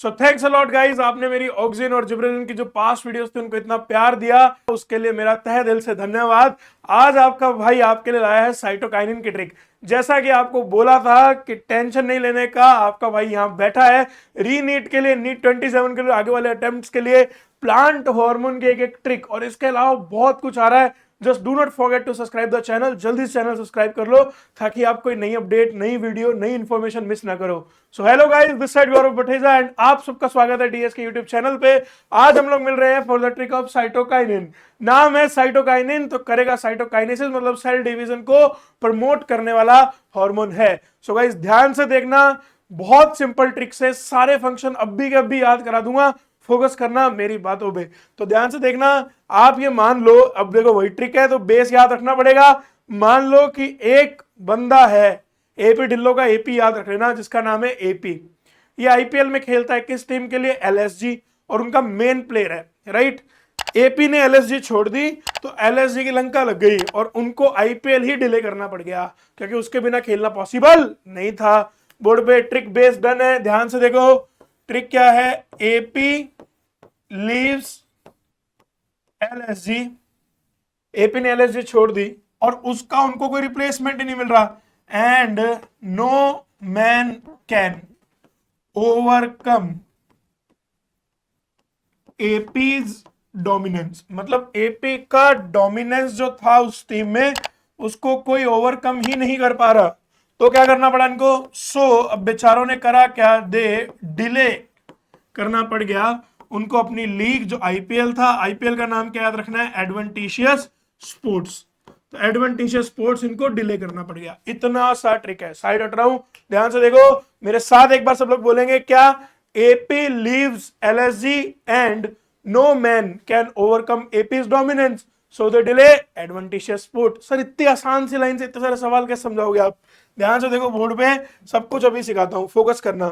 So thanks a lot guys, आपने मेरी auxin और जिब्रेलिन की जो पास्ट वीडियोस थी उनको इतना प्यार दिया, उसके लिए मेरा तहे दिल से धन्यवाद। आज आपका भाई आपके लिए लाया है साइटोकाइनिन की ट्रिक। जैसा कि आपको बोला था कि टेंशन नहीं लेने का, आपका भाई यहाँ बैठा है री नीट के लिए, नीट 27 के लिए, आगे वाले अटेम्प्ट्स के लिए प्लांट हार्मोन की एक एक ट्रिक, और इसके अलावा बहुत कुछ आ रहा है। Just do not forget to subscribe the channel, जल्दी से चैनल सब्सक्राइब कर लो ताकि आप कोई नई अपडेट, नई वीडियो, नई इंफॉर्मेशन मिस ना करो। So hello guys, this side Gaurav Batheja and आप सबका स्वागत है डीएस के यूट्यूब चैनल पे। आज हम लोग मिल रहे हैं for the trick of cytokinin. नाम है साइटोकाइनिन तो करेगा साइटोकाइनेसिस, मतलब सेल डिवीजन को प्रमोट करने वाला हार्मोन है। सो गाइस ध्यान से देखना, बहुत सिंपल ट्रिक से सारे फंक्शन अभी के अभी याद करा दूंगा, फोकस करना मेरी बातों पे। तो ध्यान से देखना, आप ये मान लो, अब देखो वही ट्रिक है तो बेस याद रखना पड़ेगा। मान लो कि एक बंदा है, एपी ढिल्लो का एपी याद रख लेना, जिसका नाम है एपी। ये आईपीएल में खेलता है किस टीम के लिए? एलएसजी, और उनका मेन प्लेयर है, राइट। एपी ने एलएसजी छोड़ दी तो एलएसजी की लंका लग गई और उनको आईपीएल ही डिले करना पड़ गया, क्योंकि उसके बिना खेलना पॉसिबल नहीं था। बोर्ड पे ट्रिक बेस डन है, ध्यान से देखो। ट्रिक क्या है? एपी लीव्स एलएसजी, एपी ने एलएसजी छोड़ दी और उसका उनको कोई रिप्लेसमेंट ही नहीं मिल रहा, and no man can overcome AP's dominance. मतलब एपी का डोमिनेंस जो था उस टीम में, उसको कोई ओवरकम ही नहीं कर पा रहा। तो क्या करना पड़ा इनको? अब बेचारों ने करा क्या? दे डिले करना पड़ गया उनको अपनी लीग, जो आईपीएल था, आईपीएल का नाम क्या याद रखना है? Adventitious sports. तो एडवेंटिशियस स्पोर्ट्स इनको डिले करना पड़ गया। इतना सा ट्रिक है, साइड हट रहा हूं, ध्यान से देखो मेरे साथ एक बार सब लोग बोलेंगे क्या? AP leaves LSG and no man can overcome AP's dominance, so the delay adventitious sport. Sir इतनी आसान सी लाइन से इतने सारे सवाल कैसे समझाओगे आप? ध्यान से देखो, बोर्ड पे सब कुछ अभी सिखाता हूं, फोकस करना।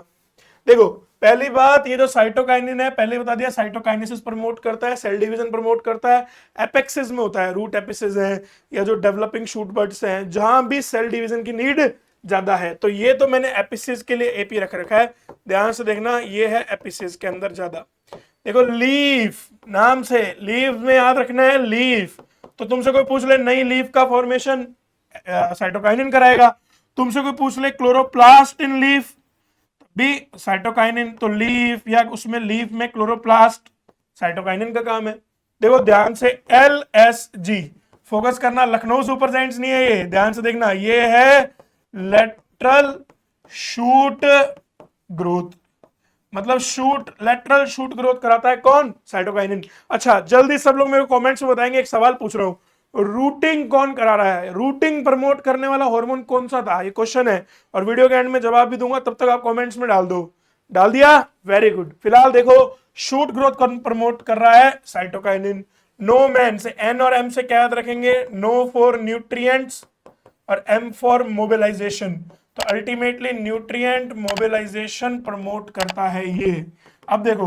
देखो पहली बात, ये जो साइटोकाइनिन है, पहले बता दिया साइटोकाइनेसिस प्रमोट करता है, सेल डिवीजन प्रमोट करता है। एपेक्सिस में होता है, रूट एपिसिस है या जो डेवलपिंग शूट बर्ड्स हैं, जहां भी सेल डिवीजन की नीड ज्यादा है। तो ये तो मैंने एपिसिस के लिए एपी रख रखा है, ध्यान से देखना, ये है एपिसिस के अंदर ज्यादा। देखो लीफ, नाम से लीफ में याद रखना है लीफ। तो तुमसे कोई पूछ ले नई लीफ का फॉर्मेशन, साइटोकाइनिन कराएगा। तुमसे कोई पूछ ले क्लोरोप्लास्ट इन लीफ, भी साइटोकाइनिन। तो लीफ या उसमें लीफ में क्लोरोप्लास्ट, साइटोकाइनिन का काम है। देखो ध्यान से, एलएसजी, फोकस करना, लखनऊ सुपर जायंट्स नहीं है ये, ध्यान से देखना, ये है लेटरल शूट ग्रोथ। मतलब शूट, लेटरल शूट ग्रोथ कराता है कौन? साइटोकाइनिन। अच्छा जल्दी सब लोग मेरे को कमेंट्स में बताएंगे, एक सवाल पूछ रहा हूं, रूटिंग कौन करा रहा है? रूटिंग प्रमोट करने वाला हार्मोन कौन सा था? ये क्वेश्चन है, और वीडियो के एंड में जवाब भी दूंगा, तब तक आप कमेंट्स में डाल दो। डाल दिया? Very good. फिलहाल देखो, शूट ग्रोथ कौन प्रमोट कर रहा है? साइटोकाइनिन। नो मैन से, एन और एम से क्या याद रखेंगे? नो फॉर न्यूट्रिएंट्स और एम फॉर मोबिलाइजेशन। तो अल्टीमेटली न्यूट्रिएंट मोबिलाइजेशन प्रमोट करता है ये। अब देखो,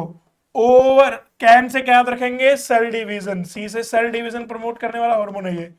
ओवर कैन से क्या याद रखेंगे? Cell division. सी से सेल डिवीजन प्रमोट करने वाला हार्मोन है ये।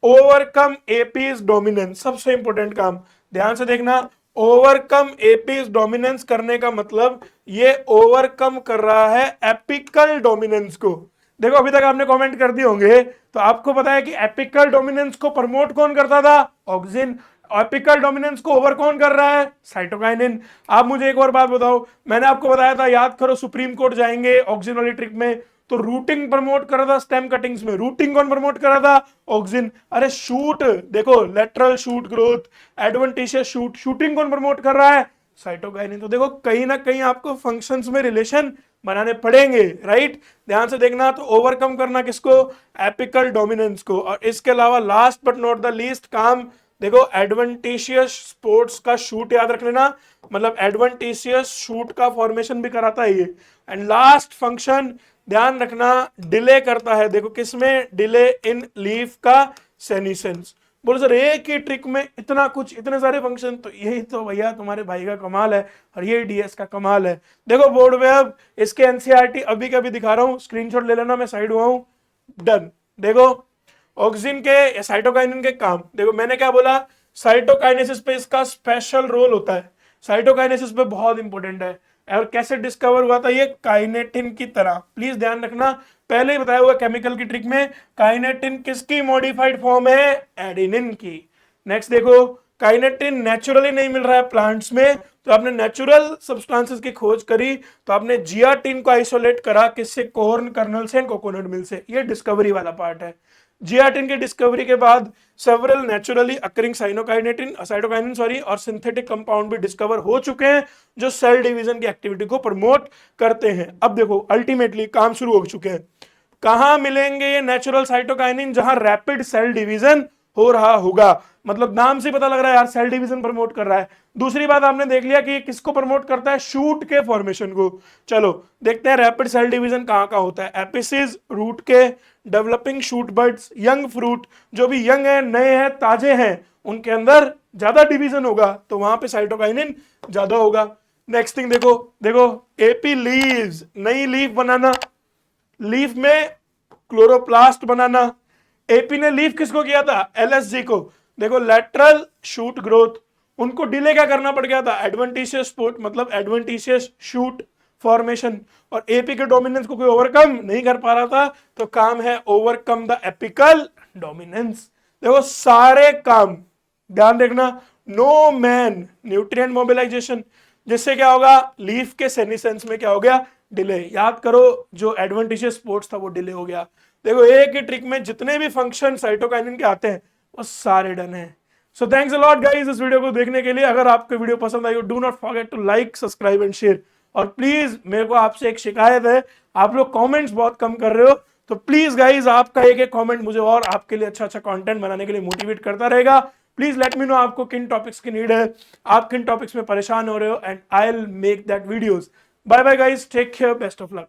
ओवरकम एपीज डोमिनेंस, सबसे इंपॉर्टेंट काम, ध्यान से देखना। ओवरकम एपीज डोमिनेंस करने का मतलब ये ओवरकम कर रहा है एपिकल डोमिनेंस को। देखो अभी तक आपने कमेंट कर दिए होंगे, तो आपको पता है कि एपिकल डोमिनेंस को प्रमोट कौन करता था? ऑक्सिन। एपिकल डोमिनेंस को ओवर कौन कर रहा है? साइटोकाइनिन। आप मुझे एक और बात बताओ, मैंने आपको बताया था, याद करो, सुप्रीम कोर्ट जाएंगे ऑक्सिन वाली ट्रिक में, तो रूटिंग प्रमोट कर रहा था स्टेम कटिंग्स में। रूटिंग कौन प्रमोट कर रहा था? ऑक्सिन। अरे शूट, देखो lateral shoot growth, adventitious shoot, shooting कौन प्रमोट कर रहा है? साइटोकाइनिन। तो देखो कहीं ना कहीं आपको फंक्शंस में रिलेशन बनाने पड़ेंगे, राइट। ध्यान से देखना, तो ओवरकम करना किसको? एपिकल डोमिनेंस को। और इसके अलावा last but not the least काम, देखो एडवेंटिशियस स्पोर्ट्स का शूट याद रख लेना, मतलब एडवेंटिशियस शूट का फॉर्मेशन भी कराता है ये। एंड लास्ट फंक्शन ध्यान रखना, डिले करता है। देखो किसमें? डिले इन लीफ का सेनिसेंस। बोलो सर एक ही ट्रिक में इतना कुछ, इतने सारे फंक्शन? तो यही तो भैया तुम्हारे भाई का कमाल है, और ये डीएस का कमाल है। देखो बोर्ड में अब इसके एनसीईआरटी अभी का भी दिखा रहा हूं, स्क्रीनशॉट ले लेना, मैं साइड हुआ हूं। डन। देखो ऑक्सिन के, साइटोकाइनिन के काम, देखो मैंने क्या बोला, साइटोकाइनेसिस पे इसका स्पेशल रोल होता है। साइटोकाइनेसिस पे बहुत इंपॉर्टेंट है। और कैसे डिस्कवर हुआ था ये, काइनेटिन की तरह। प्लीज ध्यान रखना, पहले ही बताया हुआ केमिकल की ट्रिक में, काइनेटिन किसकी मॉडिफाइड फॉर्म है, एडेनिन की। नेक्स्ट देखो, काइनेटिन नेचुरली नहीं मिल रहा है प्लांट्स में, तो आपने नेचुरल सब्सटेंसेस की खोज करी, तो आपने जियाटिन को आइसोलेट करा, किससे, कॉर्न कर्नल से, कोकोनट मिल से। ये डिस्कवरी वाला पार्ट है। जियाटिन की डिस्कवरी के बाद सेवरल नेचुरली अकरिंग साइटोकाइनिन और सिंथेटिक कंपाउंड भी डिस्कवर हो चुके हैं जो सेल डिवीजन की एक्टिविटी को प्रमोट करते हैं। अब देखो अल्टीमेटली काम शुरू हो चुके हैं। कहां मिलेंगे ये नेचुरल साइटोकाइनिन, जहां रैपिड सेल डिवीजन हो रहा होगा। मतलब नाम से पता लग रहा है यार, सेल डिवीजन प्रमोट कर रहा है। दूसरी बात आपने देख लिया कि ये किसको प्रमोट करता है, शूट के फॉर्मेशन को। चलो देखते हैं रैपिड सेल डिवीजन कहां कहां होता है। एपिसिस, रूट के, developing shoot buds, young fruit, जो भी यंग है, नए हैं, ताजे हैं, उनके अंदर ज्यादा डिवीजन होगा, तो वहां पे साइटोकाइनिन ज्यादा होगा। नेक्स्ट थिंग देखो, एपी लीव्स, नई लीफ बनाना, लीफ में क्लोरोप्लास्ट बनाना। एपी ने लीफ किसको किया था, एलएसजी को। देखो लेटरल शूट ग्रोथ, उनको डिले क्या करना पड़ गया था, एडवेंटिशियस स्पोर्ट मतलब एडवेंटिशियस शूट फॉर्मेशन। और एपी के डोमिनेंस को कोई ओवरकम नहीं कर पा रहा था, तो काम है ओवरकम द एपिकल डोमिनेंस। देखो सारे काम ध्यान देखना, नो मैन, न्यूट्रिएंट मोबिलाइजेशन, जिससे क्या होगा, लीफ के सेनिसेंस में क्या हो गया, डिले। याद करो जो एडवेंटिशियस स्पोर्ट्स था वो डिले हो गया। देखो एक ही ट्रिक में जितने भी फंक्शन साइटोकाइनिन के आते हैं वो सारे डन है। So thanks a lot guys इस वीडियो को देखने के लिए। अगर आपको वीडियो पसंद आई हो, do not forget to like, subscribe and share. और प्लीज मेरे को आपसे एक शिकायत है, आप लोग कमेंट्स बहुत कम कर रहे हो, तो प्लीज गाइज आपका एक एक कमेंट मुझे और आपके लिए अच्छा कंटेंट बनाने के लिए मोटिवेट करता रहेगा। प्लीज लेट मी नो आपको किन टॉपिक्स की नीड है, आप किन टॉपिक्स में परेशान हो रहे हो, and I will make that videos. Bye bye guys, take care, best of luck.